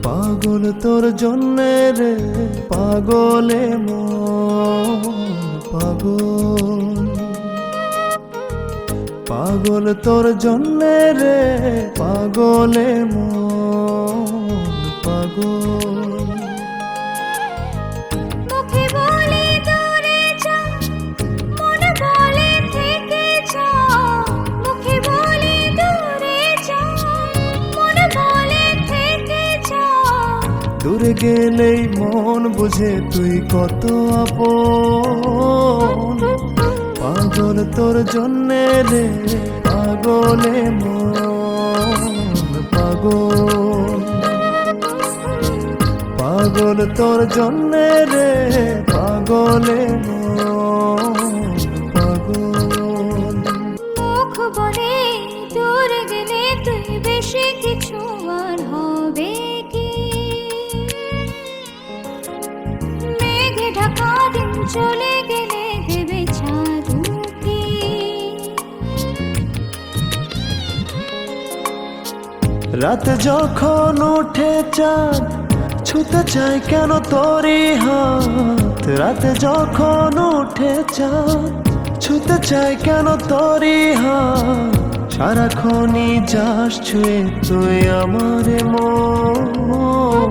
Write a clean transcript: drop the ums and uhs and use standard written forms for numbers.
পাগল তোর জন্যে রে পাগলে মন পাগল, পাগল তোর জন্যে রে পাগলে মন পাগল। মুখে বলে দূরে যা, মনে বলে থেকে যা। মুখে বলে দূরে যা, মনে বলে থেকে যা। দূরে গেলেই মন বুঝে তুই কত আপন, পাগল তোর জন্যে রে পাগলে মন পাগল, পাগল তোর জন্যে রে পাগলে মন পাগল। মুখ বলে দূরে গেলে তুই বেশি কিছু আর হবে কি? মেঘে ঢাকা দিন চলে গেলে দেবে চাঁদ উঁকি। রাত যখন উঠে চাঁদ ছুতে চাই কেন তোরই হাত, রাত যখন উঠে চাঁদ ছুতে চাই কেন তোরই হাত। সারাক্ষণই যাস ছুঁয়ে তুই আমার মন।